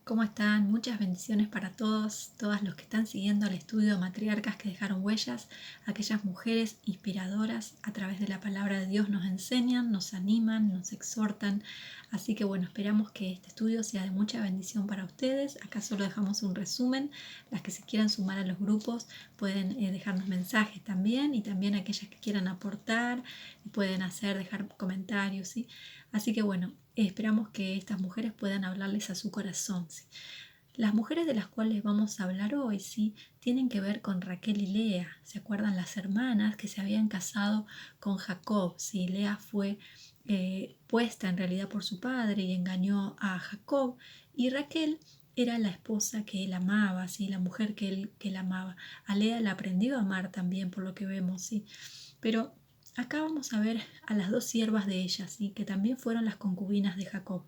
¿Cómo están? Muchas bendiciones para todos los que están siguiendo el estudio de matriarcas que dejaron huellas, aquellas mujeres inspiradoras a través de la palabra de Dios nos enseñan, nos animan, nos exhortan. Así que bueno, esperamos que este estudio sea de mucha bendición para ustedes. Acá solo dejamos un resumen. Las que se quieran sumar a los grupos pueden dejarnos mensajes también, y también aquellas que quieran aportar pueden dejar comentarios, ¿sí? Así que bueno, esperamos que estas mujeres puedan hablarles a su corazón, ¿sí? Las mujeres de las cuales vamos a hablar hoy, ¿sí?, tienen que ver con Raquel y Lea. ¿Se acuerdan? Las hermanas que se habían casado con Jacob, ¿sí? Lea fue puesta en realidad por su padre y engañó a Jacob, y Raquel era la esposa que él amaba, ¿sí?, la mujer que él amaba. A Lea la aprendió a amar también, por lo que vemos, ¿sí? Pero acá vamos a ver a las dos siervas de ella, ¿sí?, que también fueron las concubinas de Jacob.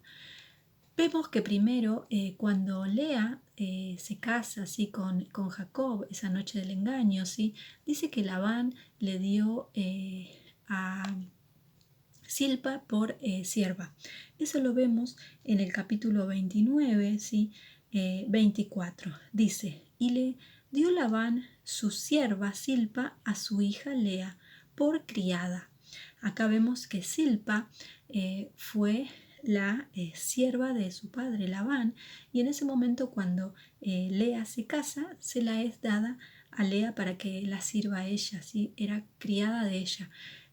Vemos que primero, cuando Lea se casa, ¿sí?, con Jacob, esa noche del engaño, ¿sí?, dice que Labán le dio a Silpa por sierva. Eso lo vemos en el capítulo 29, ¿sí? 24. Dice, y le dio Labán su sierva Silpa a su hija Lea por criada. Acá vemos que Silpa fue la sierva de su padre Labán, y en ese momento cuando Lea se casa, se la es dada a Lea para que la sirva a ella, ¿sí? Era criada de ella.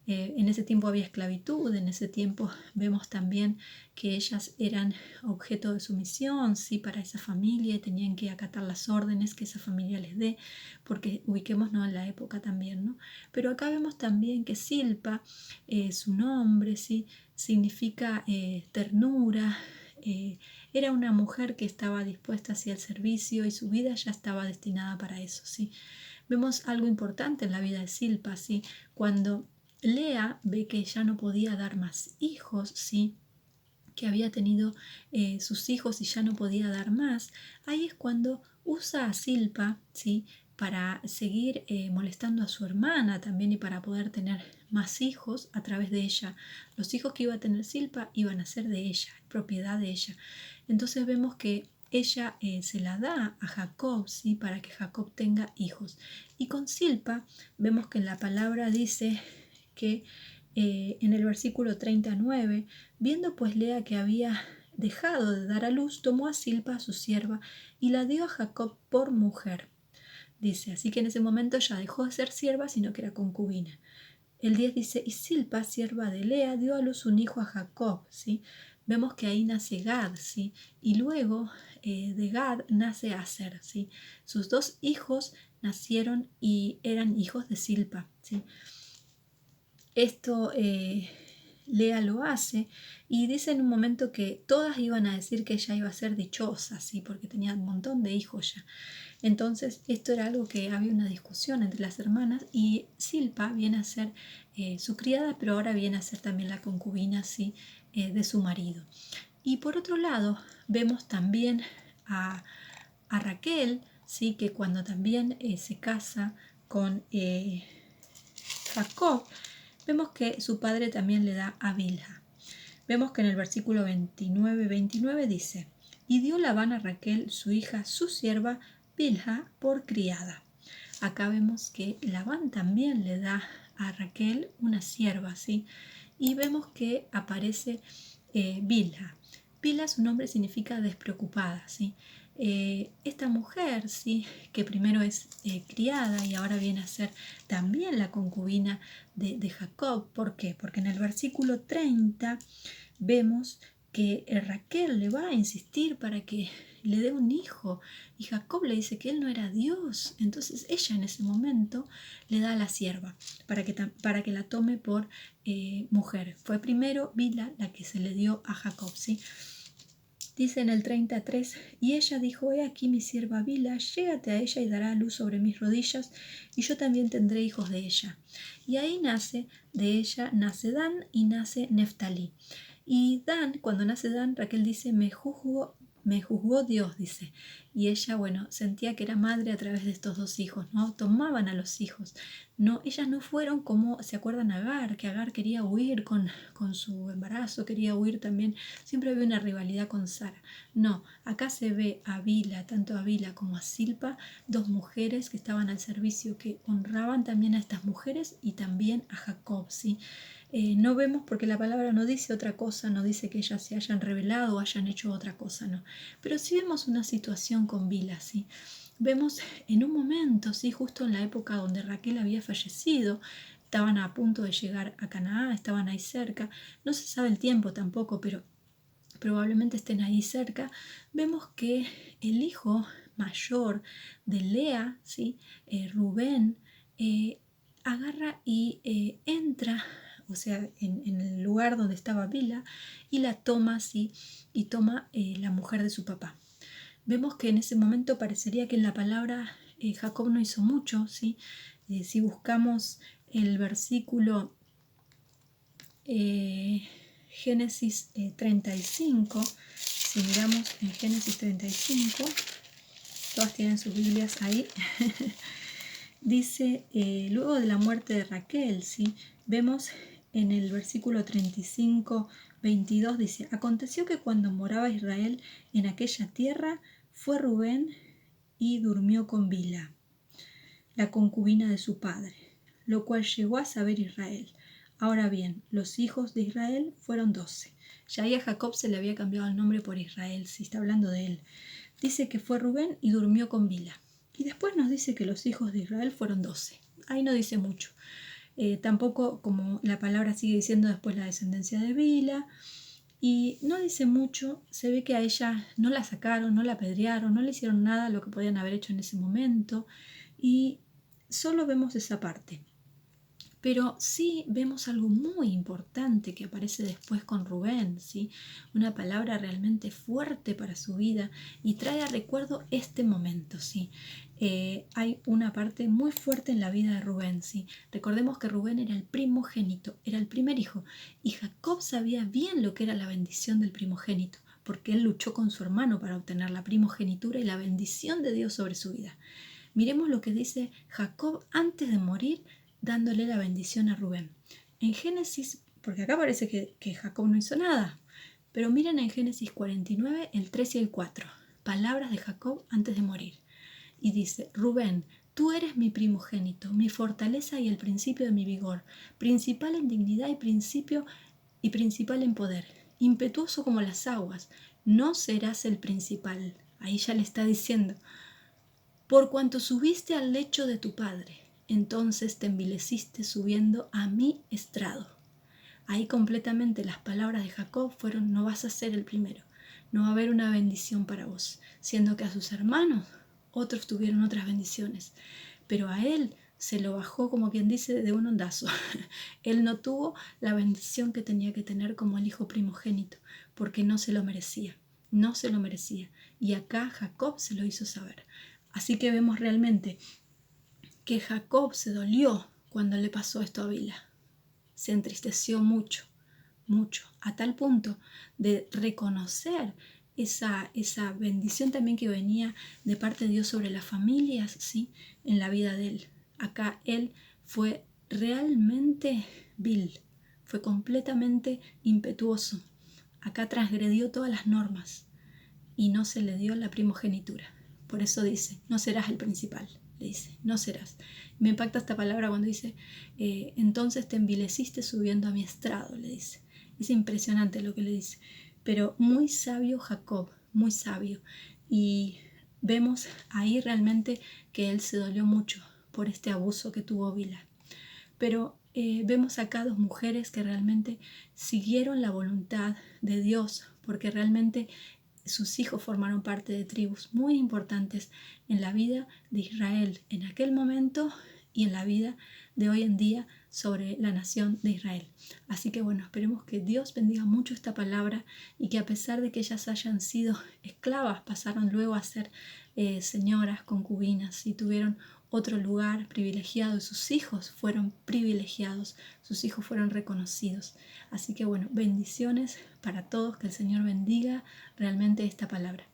En ese tiempo había esclavitud, en ese tiempo vemos también que ellas eran objeto de sumisión, ¿sí?, para esa familia, y tenían que acatar las órdenes que esa familia les dé, porque ubiquémonos en la época también, ¿no? Pero acá vemos también que Silpa, su nombre, ¿sí?, significa ternura. Era una mujer que estaba dispuesta hacia el servicio y su vida ya estaba destinada para eso, ¿sí? Vemos algo importante en la vida de Silpa, ¿sí? Cuando Lea ve que ya no podía dar más hijos, ¿sí?, que había tenido sus hijos y ya no podía dar más, ahí es cuando usa a Silpa, ¿sí?, para seguir molestando a su hermana también, y para poder tener más hijos a través de ella. Los hijos que iba a tener Silpa iban a ser de ella, propiedad de ella. Entonces vemos que ella se la da a Jacob, ¿sí?, para que Jacob tenga hijos. Y con Silpa vemos que en la palabra dice que en el versículo 39, viendo pues Lea que había dejado de dar a luz, tomó a Silpa, su sierva, y la dio a Jacob por mujer. Dice, así que en ese momento ya dejó de ser sierva, sino que era concubina. El 10 dice, y Silpa, sierva de Lea, dio a luz un hijo a Jacob, ¿sí? Vemos que ahí nace Gad, ¿sí? Y luego de Gad nace Aser, ¿sí? Sus dos hijos nacieron y eran hijos de Silpa, ¿sí? Esto Lea lo hace, y dice en un momento que todas iban a decir que ella iba a ser dichosa, ¿sí?, porque tenía un montón de hijos ya. Entonces esto era algo que había una discusión entre las hermanas, y Silpa viene a ser su criada, pero ahora viene a ser también la concubina, ¿sí?, de su marido. Y por otro lado vemos también a Raquel, ¿sí?, que cuando también se casa con Jacob, vemos que su padre también le da a Bilha. Vemos que en el versículo 29 dice, y dio Labán a Raquel, su hija, su sierva, Bilha, por criada. Acá vemos que Labán también le da a Raquel una sierva, ¿sí? Y vemos que aparece Bilha. Bilha, su nombre significa despreocupada, ¿sí? Esta mujer, ¿sí?, que primero es criada y ahora viene a ser también la concubina de Jacob. ¿Por qué? Porque en el versículo 30 vemos que Raquel le va a insistir para que le dé un hijo, y Jacob le dice que él no era Dios. Entonces ella en ese momento le da a la sierva para que la tome por mujer. Fue primero Bilha la que se le dio a Jacob, ¿sí? Dice en el 33, y ella dijo, he aquí mi sierva Bilha, llégate a ella y dará a luz sobre mis rodillas, y yo también tendré hijos de ella. Y ahí de ella nace Dan y nace Neftalí. Y Dan, cuando nace Dan, Raquel dice, me juzgo me juzgó Dios, dice. Y ella, bueno, sentía que era madre a través de estos dos hijos, ¿no? Tomaban a los hijos. No, ellas no fueron como, ¿se acuerdan Agar? Que Agar quería huir con su embarazo, quería huir también. Siempre había una rivalidad con Sara. No, acá se ve a Bila, tanto a Bila como a Silpa, dos mujeres que estaban al servicio, que honraban también a estas mujeres y también a Jacob, ¿sí? No vemos porque la palabra no dice otra cosa, no dice que ellas se hayan rebelado o hayan hecho otra cosa, no. Pero sí vemos una situación con Bila, ¿sí? Vemos en un momento, ¿sí? Justo en la época donde Raquel había fallecido, estaban a punto de llegar a Canaán, estaban ahí cerca, no se sabe el tiempo tampoco, pero probablemente estén ahí cerca. Vemos que el hijo mayor de Lea, ¿sí? Rubén, agarra y entra, o sea, en el lugar donde estaba Bila, y la toma, ¿sí? Y toma la mujer de su papá. Vemos que en ese momento parecería que en la palabra Jacob no hizo mucho, ¿sí? Si buscamos el versículo Génesis 35, si miramos en Génesis 35, todas tienen sus Biblias ahí, dice, luego de la muerte de Raquel, ¿sí? Vemos en el versículo 35, 22, dice, aconteció que cuando moraba Israel en aquella tierra, fue Rubén y durmió con Bila, la concubina de su padre, lo cual llegó a saber Israel. Ahora bien, los hijos de Israel fueron 12. Ya ahí a Jacob se le había cambiado el nombre por Israel, si está hablando de él. Dice que fue Rubén y durmió con Bila. Y después nos dice que los hijos de Israel fueron 12. Ahí no dice mucho. Tampoco, como la palabra sigue diciendo después, la descendencia de Bila. Y no dice mucho, se ve que a ella no la sacaron, no la apedrearon, no le hicieron nada lo que podían haber hecho en ese momento. Y solo vemos esa parte. Pero sí vemos algo muy importante que aparece después con Rubén, ¿sí? Una palabra realmente fuerte para su vida y trae a recuerdo este momento, ¿sí? Hay una parte muy fuerte en la vida de Rubén, ¿sí? Recordemos que Rubén era el primogénito, era el primer hijo, y Jacob sabía bien lo que era la bendición del primogénito, porque él luchó con su hermano para obtener la primogenitura y la bendición de Dios sobre su vida. Miremos lo que dice Jacob antes de morir, dándole la bendición a Rubén. En Génesis, porque acá parece que Jacob no hizo nada, pero miren en Génesis 49, el 3 y el 4, palabras de Jacob antes de morir. Y dice, Rubén, tú eres mi primogénito, mi fortaleza y el principio de mi vigor, principal en dignidad y principal en poder, impetuoso como las aguas, no serás el principal. Ahí ya le está diciendo, por cuanto subiste al lecho de tu padre, entonces te envileciste subiendo a mi estrado. Ahí completamente las palabras de Jacob fueron, no vas a ser el primero, no va a haber una bendición para vos, siendo que a sus hermanos otros tuvieron otras bendiciones, pero a él se lo bajó, como quien dice, de un ondazo. Él no tuvo la bendición que tenía que tener como el hijo primogénito, porque no se lo merecía, no se lo merecía. Y acá Jacob se lo hizo saber. Así que vemos realmente que Jacob se dolió cuando le pasó esto a Bila. Se entristeció mucho, mucho, a tal punto de reconocer esa bendición también que venía de parte de Dios sobre las familias, ¿sí? En la vida de él. Acá él fue realmente vil, fue completamente impetuoso. Acá transgredió todas las normas y no se le dio la primogenitura. Por eso dice, no serás el principal, le dice, no serás. Me impacta esta palabra cuando dice, entonces te envileciste subiendo a mi estrado, le dice. Es impresionante lo que le dice. Pero muy sabio Jacob, muy sabio. Y vemos ahí realmente que él se dolió mucho por este abuso que tuvo Bila. Pero vemos acá dos mujeres que realmente siguieron la voluntad de Dios, porque realmente sus hijos formaron parte de tribus muy importantes en la vida de Israel en aquel momento y en la vida de hoy en día sobre la nación de Israel. Así que bueno, esperemos que Dios bendiga mucho esta palabra y que a pesar de que ellas hayan sido esclavas, pasaron luego a ser señoras, concubinas y tuvieron otro lugar privilegiado y sus hijos fueron privilegiados, sus hijos fueron reconocidos. Así que bueno, bendiciones para todos, que el Señor bendiga realmente esta palabra.